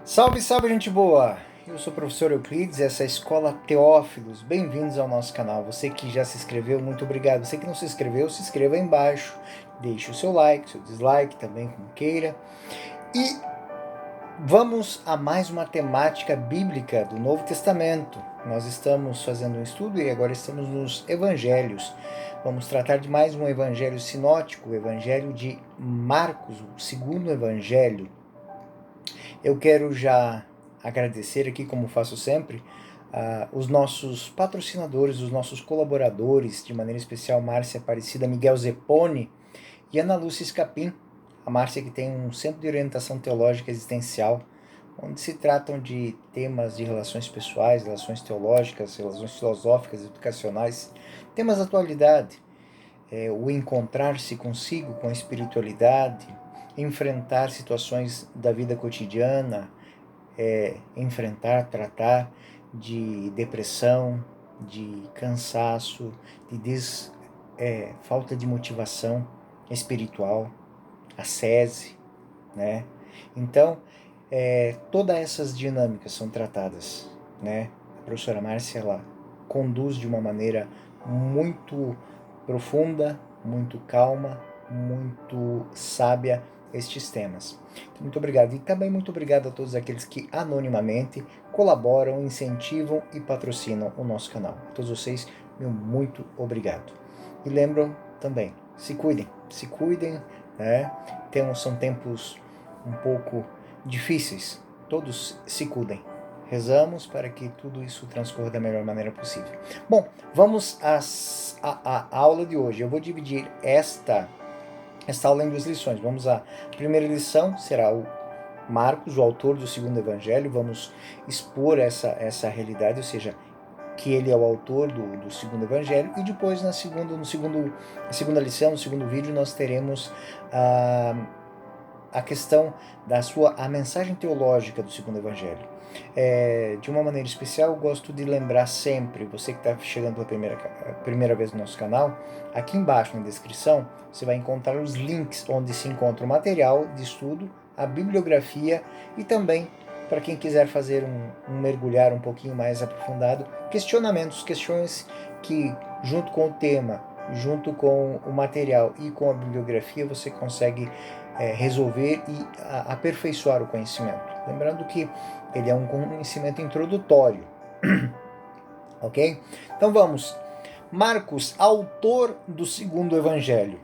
Salve, salve, gente boa! Eu sou o professor Euclides, essa é a Escola Teófilos. Bem-vindos ao nosso canal. Você que já se inscreveu, muito obrigado. Você que não se inscreveu, se inscreva aí embaixo. Deixe o seu like, seu dislike, também como queira. E vamos a mais uma temática bíblica do Novo Testamento. Nós estamos fazendo um estudo e agora estamos nos Evangelhos. Vamos tratar de mais um Evangelho sinótico, o Evangelho de Marcos, o segundo Evangelho. Eu quero já agradecer aqui, como faço sempre, os nossos patrocinadores, os nossos colaboradores, de maneira especial Márcia Aparecida, Miguel Zeponi e Ana Lúcia Escapim. A Márcia que tem um centro de orientação teológica existencial, onde se tratam de temas de relações pessoais, relações teológicas, relações filosóficas, educacionais, temas da atualidade, o encontrar-se consigo, com a espiritualidade, enfrentar situações da vida cotidiana, enfrentar, tratar de depressão, de cansaço, de falta de motivação espiritual, ascese, né? Então, todas essas dinâmicas são tratadas, né? A professora Márcia, ela conduz de uma maneira muito profunda, muito calma, muito sábia estes temas. Então, muito obrigado. E também muito obrigado a todos aqueles que anonimamente colaboram, incentivam e patrocinam o nosso canal. A todos vocês, meu muito obrigado. E lembram também, se cuidem, né? São tempos um pouco difíceis. Todos se cuidem. Rezamos para que tudo isso transcorra da melhor maneira possível. Bom, vamos à aula de hoje. Eu vou dividir esta aula em duas lições. Vamos à primeira lição, será o Marcos, o autor do segundo evangelho. Vamos expor essa realidade, ou seja, que ele é o autor do segundo evangelho, e depois na segunda lição, no segundo vídeo, nós teremos a questão a mensagem teológica do segundo evangelho. De uma maneira especial, eu gosto de lembrar sempre, você que está chegando pela primeira vez no nosso canal, aqui embaixo na descrição, você vai encontrar os links onde se encontra o material de estudo, a bibliografia e também, para quem quiser fazer um mergulhar um pouquinho mais aprofundado, questões que, junto com o tema, junto com o material e com a bibliografia, você consegue resolver e aperfeiçoar o conhecimento. Lembrando que ele é um conhecimento introdutório. Ok? Então vamos. Marcos, autor do segundo evangelho.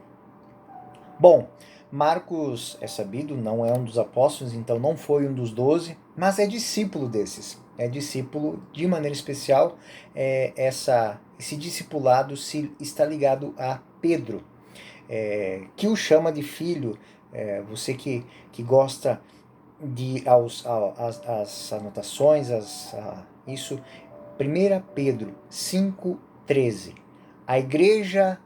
Bom, Marcos é sabido, não é um dos apóstolos, então não foi um dos 12, mas é discípulo desses. É discípulo, de maneira especial, esse discipulado está ligado a Pedro, que o chama de filho. Você que gosta de as anotações, isso, 1 Pedro 5,13. A igreja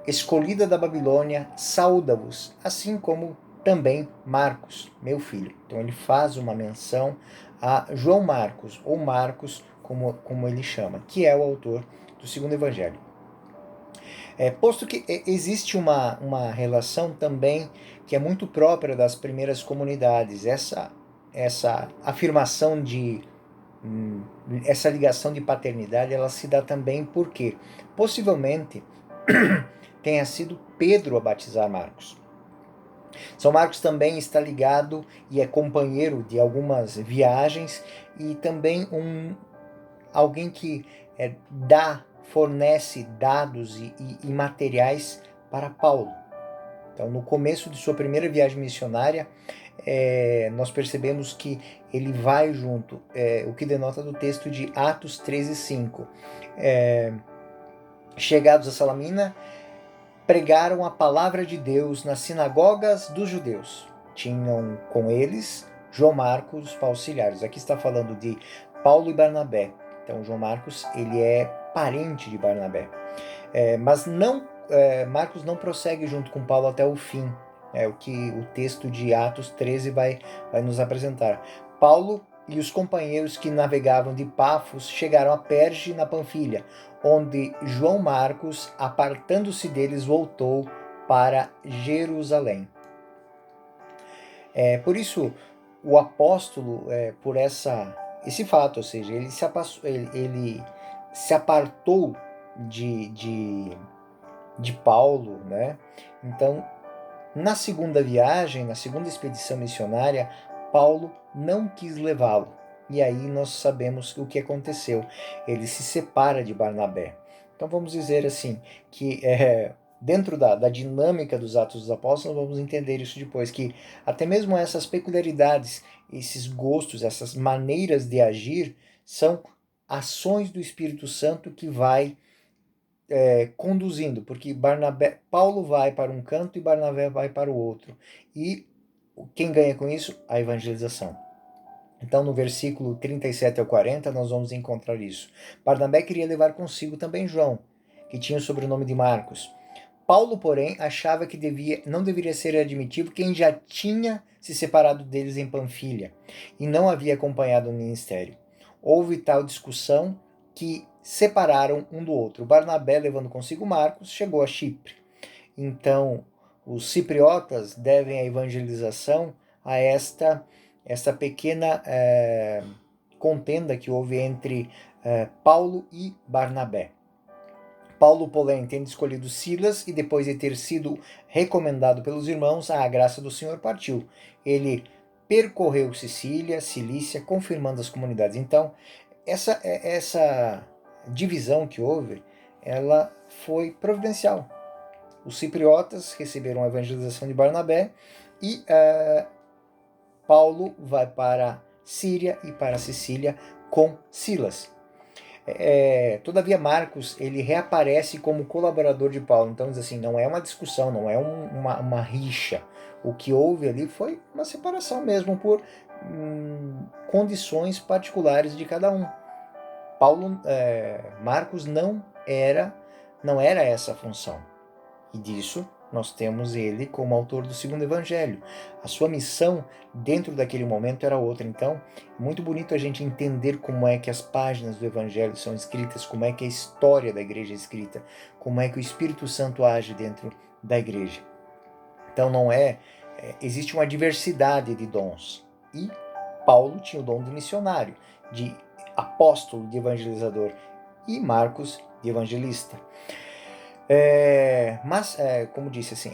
escolhida da Babilônia saúda-vos, assim como também Marcos, meu filho. Então ele faz uma menção a João Marcos, ou Marcos, como ele chama, que é o autor do segundo evangelho. Posto que existe uma relação também que é muito própria das primeiras comunidades, essa afirmação essa ligação de paternidade, ela se dá também porque possivelmente tenha sido Pedro a batizar Marcos. São Marcos também está ligado e é companheiro de algumas viagens e também alguém que fornece dados e materiais para Paulo. Então, no começo de sua primeira viagem missionária, nós percebemos que ele vai junto, o que denota do texto de Atos 13:5. Chegados a Salamina, pregaram a palavra de Deus nas sinagogas dos judeus. Tinham com eles João Marcos para auxiliares. Aqui está falando de Paulo e Barnabé. Então, João Marcos, ele é parente de Barnabé. Mas Marcos não prossegue junto com Paulo até o fim. É o que o texto de Atos 13 vai nos apresentar. Paulo e os companheiros que navegavam de Pafos chegaram a Perge, na Panfilha, onde João Marcos, apartando-se deles, voltou para Jerusalém. Por isso, o apóstolo, por esse fato, ou seja, ele se apartou de Paulo, né? Então, na segunda viagem, na segunda expedição missionária, Paulo não quis levá-lo. E aí nós sabemos o que aconteceu. Ele se separa de Barnabé. Então vamos dizer assim, que dentro da dinâmica dos Atos dos Apóstolos, vamos entender isso depois, que até mesmo essas peculiaridades, esses gostos, essas maneiras de agir, são ações do Espírito Santo que vai conduzindo, porque Paulo vai para um canto e Barnabé vai para o outro. E quem ganha com isso? A evangelização. Então, no versículo 37 ao 40, nós vamos encontrar isso. Barnabé queria levar consigo também João, que tinha o sobrenome de Marcos. Paulo, porém, achava que não deveria ser admitido quem já tinha se separado deles em Panfilha e não havia acompanhado o ministério. Houve tal discussão que separaram um do outro. Barnabé, levando consigo Marcos, chegou a Chipre. Então, os cipriotas devem a evangelização a esta pequena contenda que houve entre Paulo e Barnabé. Paulo, porém, tendo escolhido Silas e depois de ter sido recomendado pelos irmãos, a graça do Senhor partiu. Ele percorreu Sicília, Cilícia, confirmando as comunidades. Então, essa divisão que houve, ela foi providencial. Os cipriotas receberam a evangelização de Barnabé e Paulo vai para Síria e para Sicília com Silas. Todavia Marcos ele reaparece como colaborador de Paulo. Então diz assim, não é uma discussão, não é uma rixa. O que houve ali foi uma separação mesmo por condições particulares de cada um. Marcos não era essa a função. E disso nós temos ele como autor do segundo evangelho. A sua missão dentro daquele momento era outra. Então, é muito bonito a gente entender como é que as páginas do evangelho são escritas, como é que a história da igreja é escrita, como é que o Espírito Santo age dentro da igreja. Então, existe uma diversidade de dons. E Paulo tinha o dom de missionário, de apóstolo, de evangelizador, e Marcos de evangelista. Mas, como disse, assim,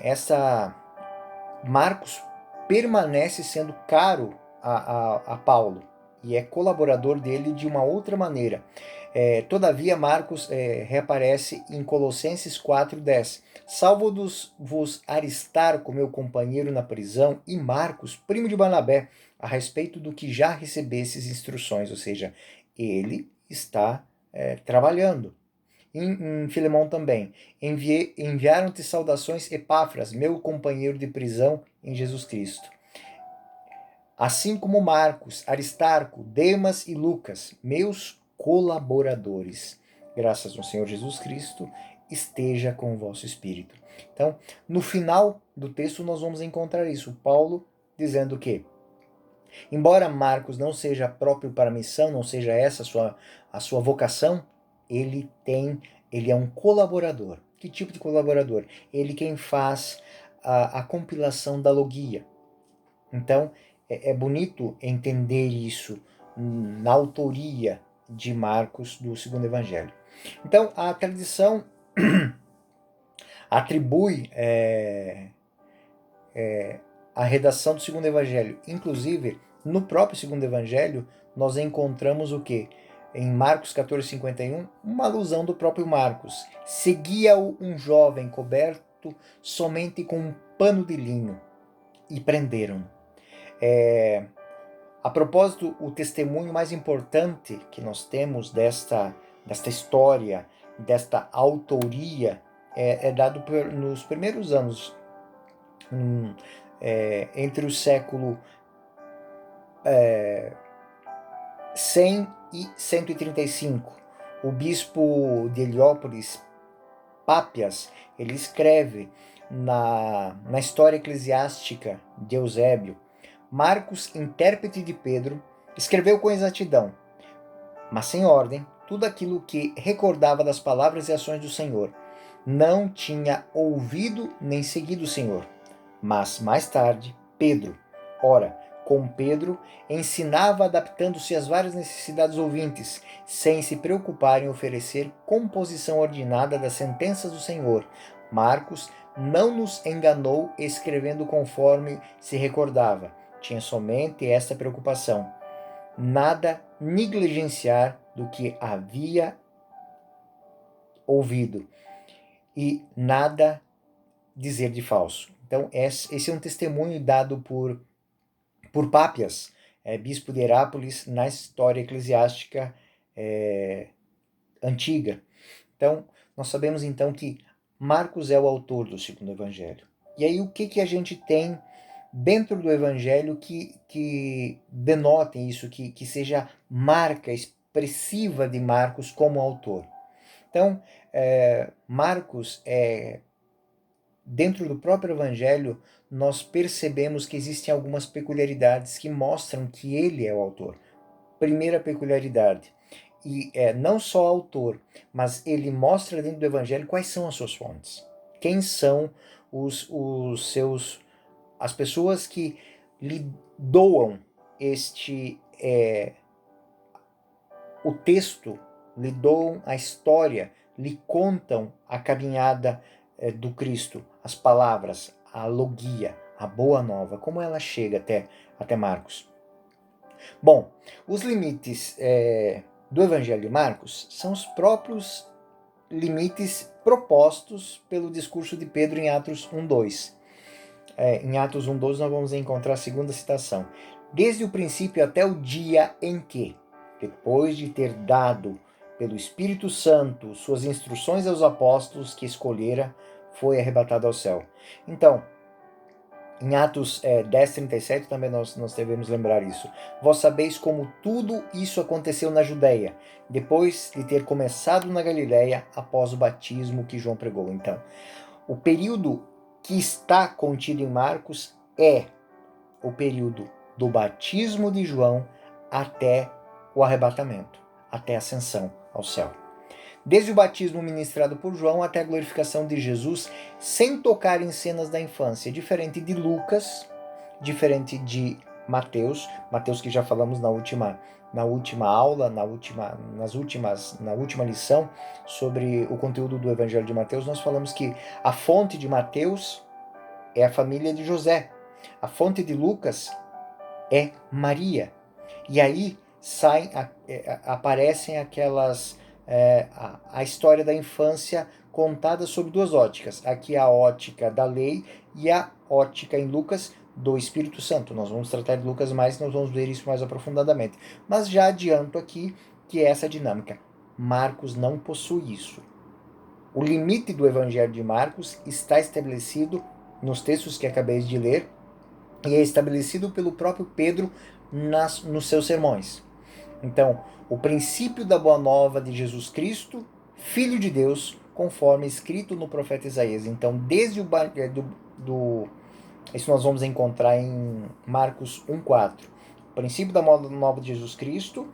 Marcos permanece sendo caro a Paulo e é colaborador dele de uma outra maneira. Todavia, Marcos reaparece em Colossenses 4:10. Salvo-vos Aristarco, meu companheiro na prisão, e Marcos, primo de Barnabé, a respeito do que já recebesses instruções, ou seja, ele está trabalhando. Em Filemão também. Enviaram-te saudações Epáfras, meu companheiro de prisão em Jesus Cristo. Assim como Marcos, Aristarco, Demas e Lucas, meus colaboradores. Graças ao Senhor Jesus Cristo, esteja com o vosso espírito. Então, no final do texto nós vamos encontrar isso. Paulo dizendo que, embora Marcos não seja próprio para a missão, não seja essa a sua vocação, ele é um colaborador. Que tipo de colaborador? Ele quem faz a compilação da logia. Então, é bonito entender isso na autoria de Marcos do segundo evangelho. Então, a tradição atribui a redação do segundo evangelho. Inclusive, no próprio segundo evangelho, nós encontramos o quê? Em Marcos 14:51, uma alusão do próprio Marcos. Seguia-o um jovem coberto somente com um pano de linho e prenderam-no. A propósito, o testemunho mais importante que nós temos desta história, desta autoria, é dado nos primeiros anos, entre o século 100 e 135. O bispo de Heliópolis, Pápias, ele escreve na história eclesiástica de Eusébio: Marcos, intérprete de Pedro, escreveu com exatidão, mas sem ordem, tudo aquilo que recordava das palavras e ações do Senhor. Não tinha ouvido nem seguido o Senhor. Mas mais tarde, Pedro, ora, com Pedro, ensinava adaptando-se às várias necessidades ouvintes, sem se preocupar em oferecer composição ordenada das sentenças do Senhor. Marcos não nos enganou escrevendo conforme se recordava. Tinha somente esta preocupação: nada negligenciar do que havia ouvido e nada dizer de falso. Então, esse é um testemunho dado por Pápias, bispo de Herápolis, na história eclesiástica antiga. Então, nós sabemos então que Marcos é o autor do segundo evangelho. E aí, o que a gente tem dentro do evangelho que denotem isso, que seja marca expressiva de Marcos como autor? Então, Marcos dentro do próprio Evangelho, nós percebemos que existem algumas peculiaridades que mostram que ele é o autor. Primeira peculiaridade, e não só autor, mas ele mostra dentro do Evangelho quais são as suas fontes. Quem são as pessoas que lhe doam o texto, lhe doam a história, lhe contam a caminhada do Cristo, as palavras, a logia, a boa nova, como ela chega até Marcos. Bom, os limites do Evangelho de Marcos são os próprios limites propostos pelo discurso de Pedro em Atos 1:2. Em Atos 1:12 nós vamos encontrar a segunda citação. Desde o princípio até o dia em que, depois de ter dado pelo Espírito Santo suas instruções aos apóstolos que escolhera, foi arrebatado ao céu. Então, em Atos 10:37 também nós devemos lembrar isso. Vós sabeis como tudo isso aconteceu na Judéia, depois de ter começado na Galiléia, após o batismo que João pregou. Então, o período que está contido em Marcos é o período do batismo de João até o arrebatamento, até a ascensão ao céu. Desde o batismo ministrado por João até a glorificação de Jesus, sem tocar em cenas da infância, diferente de Lucas, diferente de Mateus que já falamos na última aula, na última lição sobre o conteúdo do Evangelho de Mateus, nós falamos que a fonte de Mateus é a família de José, a fonte de Lucas é Maria. E aí aparecem aquelas a história da infância contada sob duas óticas. Aqui a ótica da lei e a ótica em Lucas do Espírito Santo. Nós vamos tratar de Lucas mais, nós vamos ver isso mais aprofundadamente. Mas já adianto aqui que é essa dinâmica. Marcos não possui isso. O limite do Evangelho de Marcos está estabelecido nos textos que acabei de ler e é estabelecido pelo próprio Pedro nos seus sermões. Então, o princípio da boa nova de Jesus Cristo, Filho de Deus, conforme escrito no profeta Isaías. Então, desde isso nós vamos encontrar em Marcos 1:4. O princípio da boa nova de Jesus Cristo,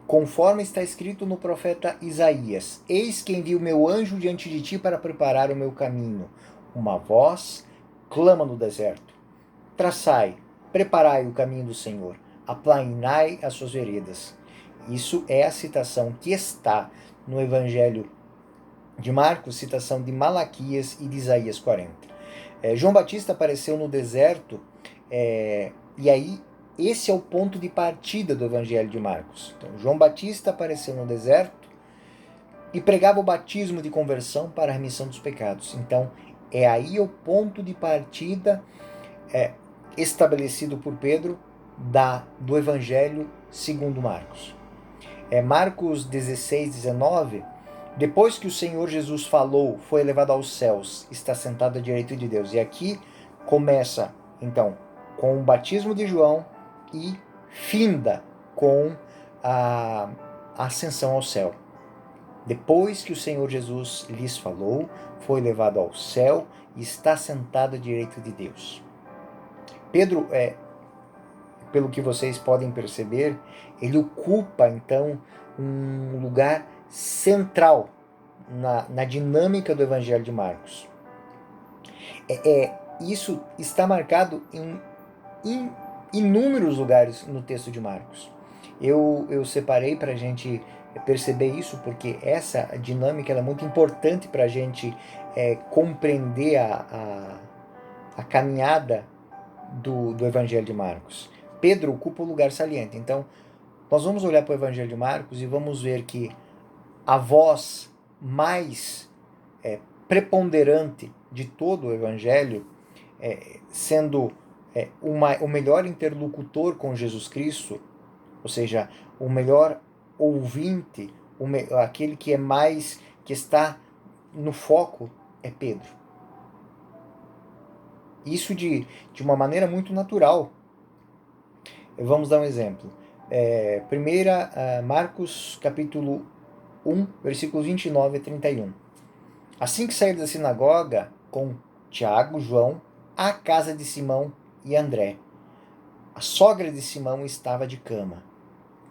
conforme está escrito no profeta Isaías. Eis que envio meu anjo diante de ti para preparar o meu caminho. Uma voz clama no deserto: traçai, preparai o caminho do Senhor, aplainai as suas veredas. Isso é a citação que está no Evangelho de Marcos, citação de Malaquias e de Isaías 40. João Batista apareceu no deserto, e aí esse é o ponto de partida do Evangelho de Marcos. Então, João Batista apareceu no deserto e pregava o batismo de conversão para a remissão dos pecados. Então, é aí o ponto de partida estabelecido por Pedro do Evangelho segundo Marcos. Marcos 16:19, depois que o Senhor Jesus falou, foi elevado aos céus, está sentado à direita de Deus. E aqui começa, então, com o batismo de João e finda com a ascensão ao céu. Depois que o Senhor Jesus lhes falou, foi levado ao céu e está sentado à direita de Deus. Pedro, pelo que vocês podem perceber, ele ocupa, então, um lugar central na dinâmica do Evangelho de Marcos. Isso está marcado inúmeros lugares no texto de Marcos. Eu separei para a gente perceber isso, porque essa dinâmica ela é muito importante para a gente compreender a caminhada do Evangelho de Marcos. Pedro ocupa um lugar saliente. Então, nós vamos olhar para o Evangelho de Marcos e vamos ver que a voz mais preponderante de todo o Evangelho, sendo o melhor interlocutor com Jesus Cristo, ou seja, o melhor ouvinte, aquele que que está no foco, é Pedro. Isso de uma maneira muito natural. Vamos dar um exemplo. Marcos capítulo 1, versículos 29 a 31. Assim que saíram da sinagoga com Tiago, João, à casa de Simão e André, a sogra de Simão estava de cama,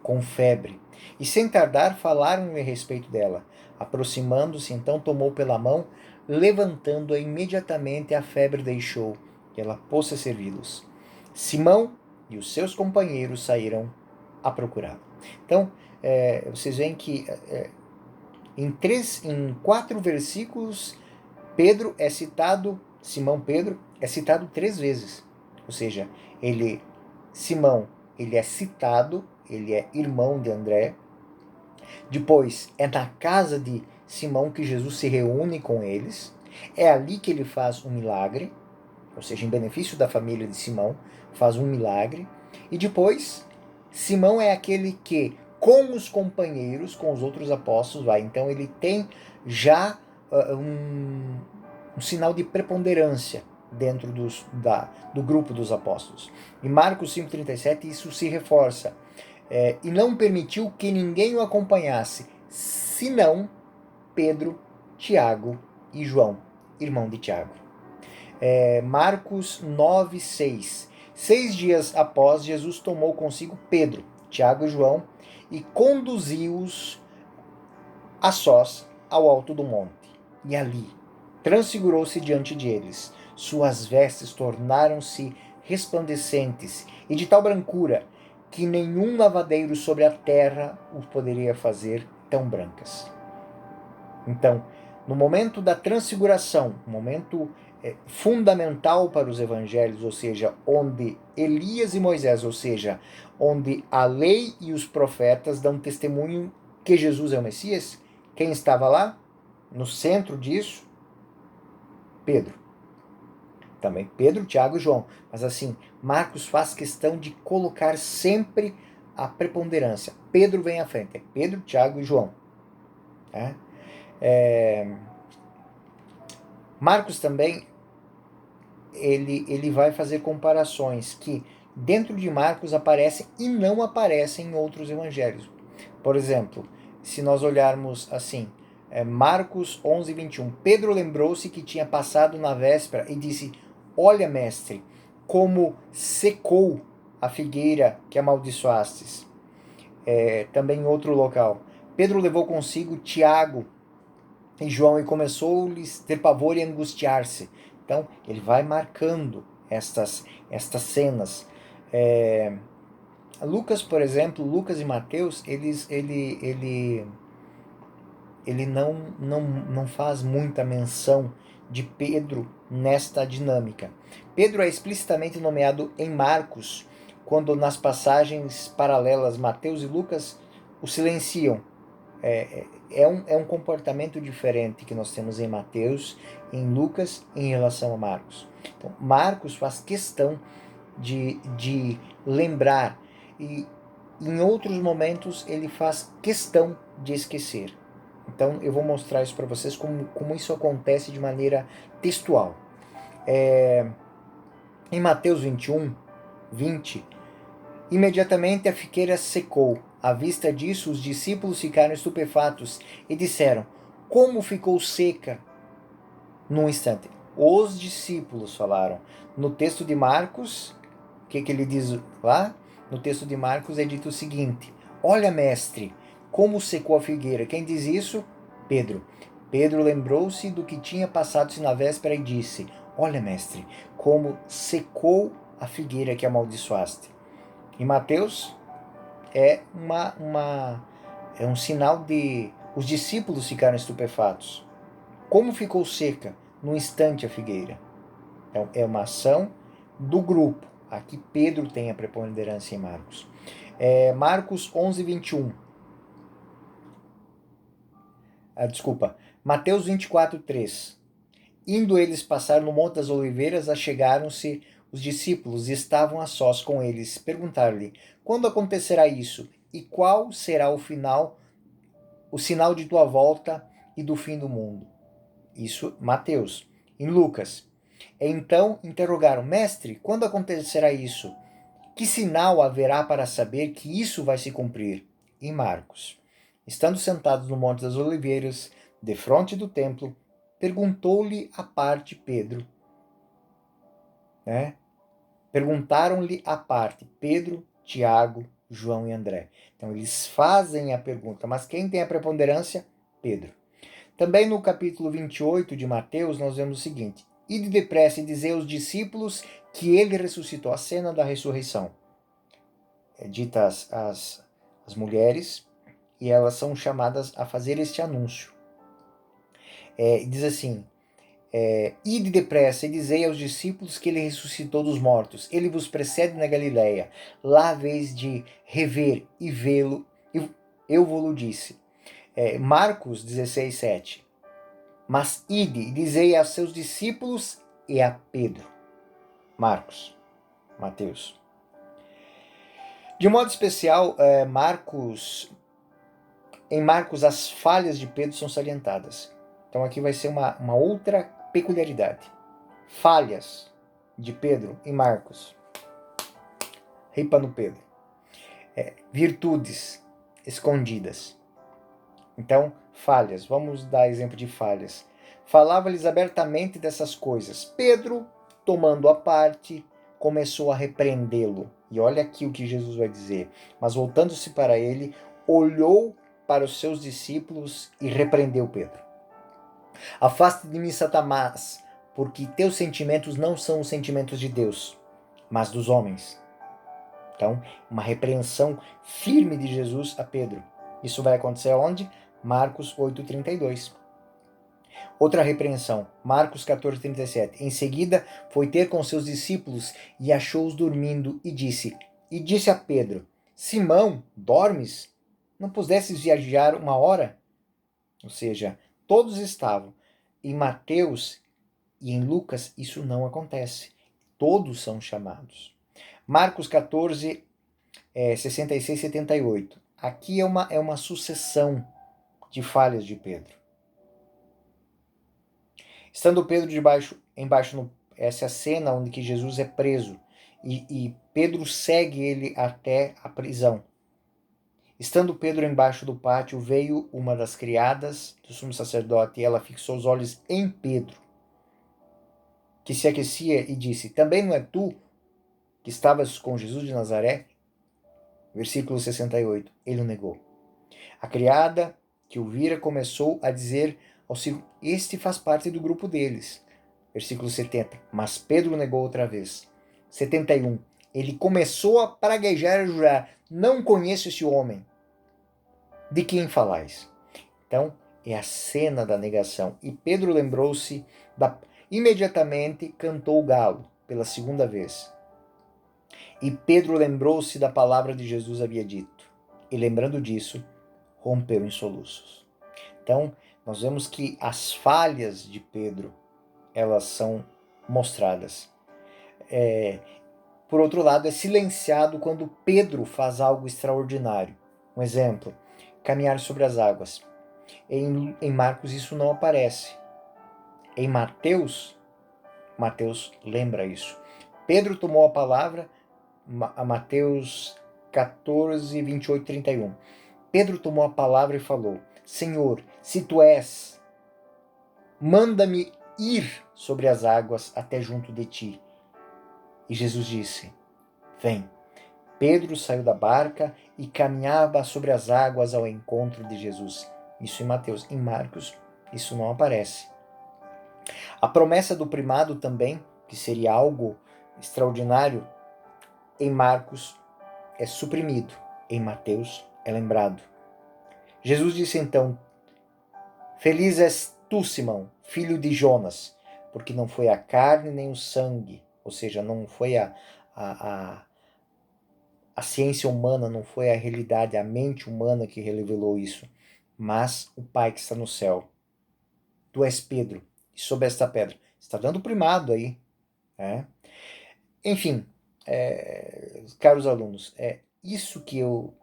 com febre, e sem tardar falaram-lhe a respeito dela. Aproximando-se, então tomou pela mão, levantando-a imediatamente a febre deixou, e ela pôs-se a servi-los. Simão e os seus companheiros saíram a procurá-lo. Então, vocês veem que em 4 versículos, Simão Pedro é citado 3 vezes. Ou seja, Simão, ele é citado, ele é irmão de André. Depois, é na casa de Simão que Jesus se reúne com eles. É ali que ele faz um milagre, ou seja, em benefício da família de Simão, faz um milagre. E depois, Simão é aquele que, com os companheiros, com os outros apóstolos, vai. Então ele tem já um sinal de preponderância dentro do grupo dos apóstolos. Em Marcos 5,37 isso se reforça. E não permitiu que ninguém o acompanhasse, senão Pedro, Tiago e João, irmão de Tiago. Marcos 9,6. 6 dias após, Jesus tomou consigo Pedro, Tiago e João e conduziu-os a sós ao alto do monte. E ali transfigurou-se diante de eles. Suas vestes tornaram-se resplandecentes e de tal brancura que nenhum lavadeiro sobre a terra os poderia fazer tão brancas. Então, no momento da transfiguração, momento fundamental para os evangelhos, ou seja, onde Elias e Moisés, ou seja, onde a lei e os profetas dão testemunho que Jesus é o Messias, quem estava lá, no centro disso? Pedro. Também Pedro, Tiago e João. Mas assim, Marcos faz questão de colocar sempre a preponderância. Pedro vem à frente. É Pedro, Tiago e João. Marcos também ele vai fazer comparações que dentro de Marcos aparecem e não aparecem em outros evangelhos. Por exemplo, se nós olharmos assim, Marcos 11, 21. Pedro lembrou-se que tinha passado na véspera e disse: olha, mestre, como secou a figueira que amaldiçoastes. Também em outro local. Pedro levou consigo Tiago e João e começou-lhes ter pavor e angustiar-se. Então, ele vai marcando estas cenas. Lucas, por exemplo, Lucas e Mateus, ele não faz muita menção de Pedro nesta dinâmica. Pedro é explicitamente nomeado em Marcos, quando nas passagens paralelas Mateus e Lucas o silenciam. É um comportamento diferente que nós temos em Mateus, em Lucas, em relação a Marcos. Então, Marcos faz questão de lembrar, e em outros momentos ele faz questão de esquecer. Então eu vou mostrar isso para vocês como isso acontece de maneira textual. Em Mateus 21, 20, imediatamente a figueira secou. À vista disso, os discípulos ficaram estupefatos e disseram: como ficou seca num instante? Os discípulos falaram. No texto de Marcos, o que ele diz lá? No texto de Marcos é dito o seguinte: olha, mestre, como secou a figueira. Quem diz isso? Pedro. Pedro lembrou-se do que tinha passado-se na véspera e disse: olha, mestre, como secou a figueira que amaldiçoaste. Em Mateus é é um sinal de os discípulos ficaram estupefatos. Como ficou seca no instante a figueira? É uma ação do grupo. Aqui Pedro tem a preponderância em Marcos. Marcos 11, 21. Desculpa. Mateus 24, 3. Indo eles passar no Monte das Oliveiras, achegaram-se os discípulos e estavam a sós com eles. Perguntaram-lhe: quando acontecerá isso? E qual será o sinal de tua volta e do fim do mundo? Isso, Mateus. Em Lucas. Então interrogaram: mestre, quando acontecerá isso? Que sinal haverá para saber que isso vai se cumprir? Em Marcos. Estando sentados no Monte das Oliveiras, defronte do templo, perguntou-lhe à parte Pedro, né? Perguntaram-lhe à parte Pedro, Tiago, João e André. Então eles fazem a pergunta, mas quem tem a preponderância? Pedro. Também no capítulo 28 de Mateus, nós vemos o seguinte: ide depressa e dizei aos discípulos que ele ressuscitou. A cena da ressurreição. É dita as mulheres e elas são chamadas a fazer este anúncio. Diz assim: ide depressa e dizei aos discípulos que ele ressuscitou dos mortos. Ele vos precede na Galileia. Lá haveis de rever e vê-lo. Eu vos disse. Marcos 16, 7. Mas ide e dizei a seus discípulos e a Pedro. Marcos, Mateus. De modo especial, em Marcos as falhas de Pedro são salientadas. Então aqui vai ser uma outra peculiaridade. Falhas de Pedro em Marcos. Ripa no Pedro. Virtudes escondidas. Então, falhas. Vamos dar exemplo de falhas. Falava-lhes abertamente dessas coisas. Pedro, tomando a parte, começou a repreendê-lo. E olha aqui o que Jesus vai dizer. Mas voltando-se para ele, olhou para os seus discípulos e repreendeu Pedro. Afaste de mim, Satanás, porque teus sentimentos não são os sentimentos de Deus, mas dos homens. Então, uma repreensão firme de Jesus a Pedro. Isso vai acontecer onde? Marcos 8,32. Outra repreensão, Marcos 14,37. Em seguida, foi ter com seus discípulos e achou-os dormindo e disse a Pedro: Simão, dormes? Não pudesses viajar uma hora? Ou seja, todos estavam. Em Mateus e em Lucas, isso não acontece. Todos são chamados. Marcos 14, 66 e 78. Aqui é uma sucessão de falhas de Pedro. Estando Pedro essa é a cena onde que Jesus é preso e Pedro segue ele até a prisão. Estando Pedro embaixo do pátio, veio uma das criadas do sumo sacerdote e ela fixou os olhos em Pedro, que se aquecia e disse: também não é tu que estavas com Jesus de Nazaré? Versículo 68. Ele o negou. A criada que o vira começou a dizer ao filho: este faz parte do grupo deles. Versículo 70. Mas Pedro negou outra vez. 71. Ele começou a praguejar e jurar: não conheço esse homem. De quem falais? Então, é a cena da negação. E Pedro lembrou-se, imediatamente cantou o galo pela segunda vez. E Pedro lembrou-se da palavra de Jesus havia dito. E lembrando disso, rompeu em soluços. Então, nós vemos que as falhas de Pedro, elas são mostradas. Por outro lado, é silenciado quando Pedro faz algo extraordinário. Um exemplo, caminhar sobre as águas. Em Marcos isso não aparece. Em Mateus lembra isso. Pedro tomou a palavra, a Mateus 14, 28, 31. Pedro tomou a palavra e falou: Senhor, se tu és, manda-me ir sobre as águas até junto de ti. E Jesus disse: vem. Pedro saiu da barca e caminhava sobre as águas ao encontro de Jesus. Isso em Mateus. Em Marcos, isso não aparece. A promessa do primado também, que seria algo extraordinário, em Marcos é suprimido, em Mateus é lembrado. Jesus disse então: Feliz és tu, Simão, filho de Jonas, porque não foi a carne nem o sangue, ou seja, não foi a ciência humana, não foi a realidade, a mente humana que revelou isso, mas o Pai que está no céu. Tu és Pedro, e sobre esta pedra. Está dando primado aí. Né? Enfim, caros alunos, isso que eu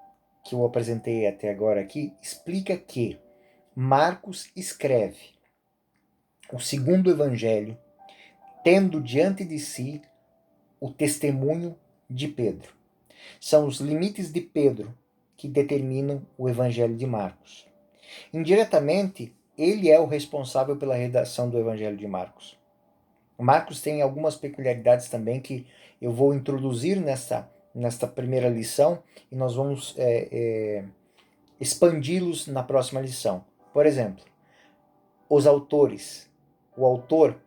apresentei até agora aqui explica que Marcos escreve o segundo evangelho tendo diante de si o testemunho de Pedro. São os limites de Pedro que determinam o evangelho de Marcos. Indiretamente, ele é o responsável pela redação do evangelho de Marcos. Marcos tem algumas peculiaridades também que eu vou introduzir nesta primeira lição e nós vamos expandi-los na próxima lição. Por exemplo, os autores. O autor,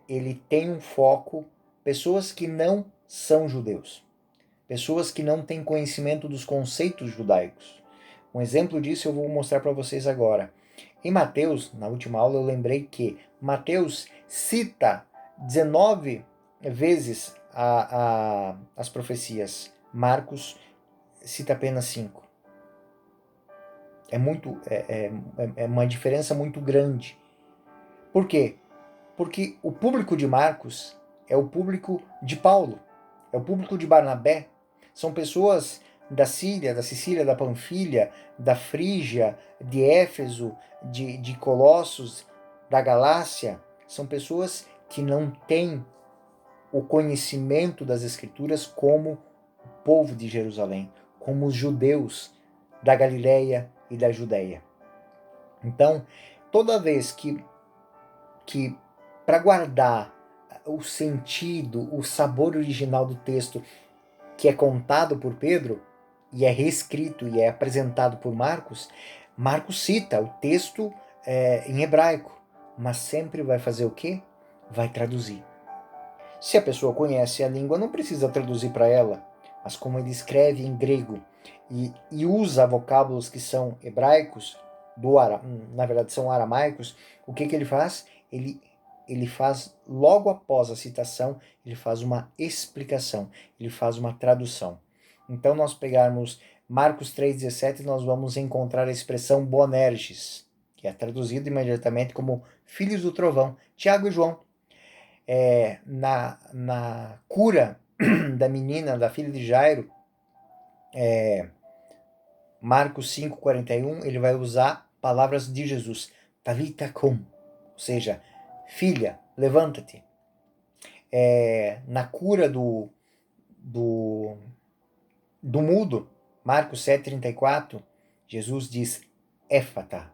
ele tem um foco, pessoas que não são judeus, pessoas que não têm conhecimento dos conceitos judaicos. Um exemplo disso eu vou mostrar para vocês agora. Em Mateus, na última aula, eu lembrei que Mateus cita 19 vezes as profecias. Marcos cita apenas 5. É uma diferença muito grande. Por quê? Porque o público de Marcos é o público de Paulo, é o público de Barnabé. São pessoas da Síria, da Sicília, da Panfilha, da Frígia, de Éfeso, de Colossos, da Galácia. São pessoas que não têm o conhecimento das Escrituras como o povo de Jerusalém, como os judeus da Galileia e da Judéia. Então, toda vez que para guardar o sentido, o sabor original do texto que é contado por Pedro e é reescrito e é apresentado por Marcos, Marcos cita o texto em hebraico, mas sempre vai fazer o quê? Vai traduzir. Se a pessoa conhece a língua, não precisa traduzir para ela, mas como ele escreve em grego e usa vocábulos que são hebraicos, na verdade são aramaicos, o que ele faz? Ele faz, logo após a citação, ele faz uma explicação, ele faz uma tradução. Então, nós pegarmos Marcos 3,17, nós vamos encontrar a expressão Boanerges, que é traduzida imediatamente como filhos do trovão, Tiago e João. Na cura da menina, da filha de Jairo, Marcos 5,41, ele vai usar palavras de Jesus, Talitha cum, ou seja, filha, levanta-te. Na cura do mudo, Marcos 7,34, Jesus diz, éfata,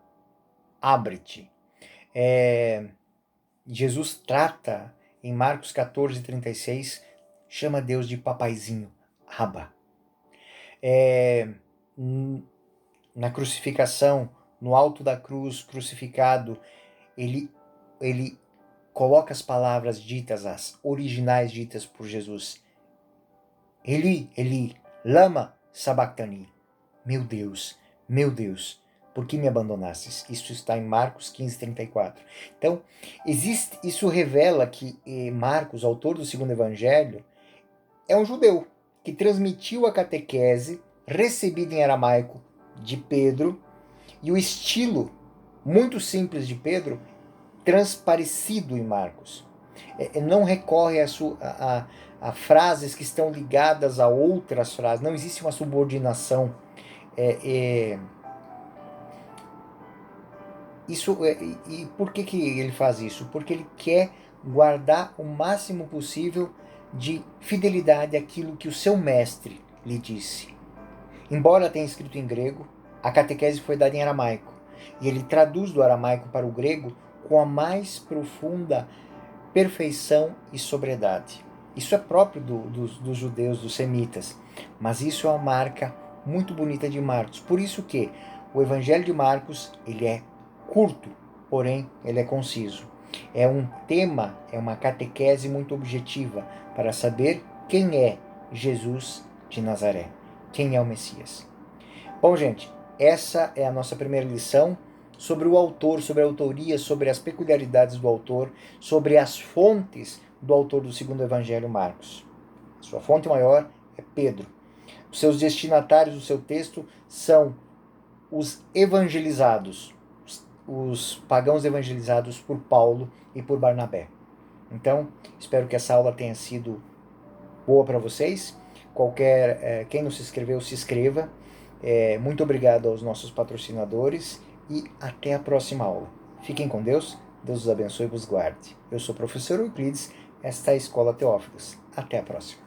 abre-te. Jesus trata, em Marcos 14,36, chama Deus de papaizinho, Abba. Na crucificação, no alto da cruz, crucificado, ele coloca as palavras ditas, as originais ditas por Jesus. Eli, Eli, lama sabachthani. Meu Deus, por que me abandonastes? Isso está em Marcos 15,34. Então, isso revela que Marcos, autor do segundo evangelho, é um judeu que transmitiu a catequese recebida em aramaico de Pedro e o estilo muito simples de Pedro transparecido em Marcos. Não recorre a frases que estão ligadas a outras frases, não existe uma subordinação. E por que ele faz isso? Porque ele quer guardar o máximo possível de fidelidade àquilo que o seu mestre lhe disse. Embora tenha escrito em grego, a catequese foi dada em aramaico, e ele traduz do aramaico para o grego com a mais profunda perfeição e sobriedade. Isso é próprio dos judeus, dos semitas, mas isso é uma marca muito bonita de Marcos. Por isso que o Evangelho de Marcos ele é curto, porém ele é conciso. É um tema, é uma catequese muito objetiva para saber quem é Jesus de Nazaré, quem é o Messias. Bom, gente, essa é a nossa primeira lição sobre o autor, sobre a autoria, sobre as peculiaridades do autor, sobre as fontes do autor do segundo evangelho, Marcos. Sua fonte maior é Pedro. Os seus destinatários do seu texto são os evangelizados, os pagãos evangelizados por Paulo e por Barnabé. Então, espero que essa aula tenha sido boa para vocês. Quem não se inscreveu, se inscreva. Muito obrigado aos nossos patrocinadores e até a próxima aula. Fiquem com Deus, Deus os abençoe e vos guarde. Eu sou o professor Euclides, esta é a Escola Teófilos. Até a próxima.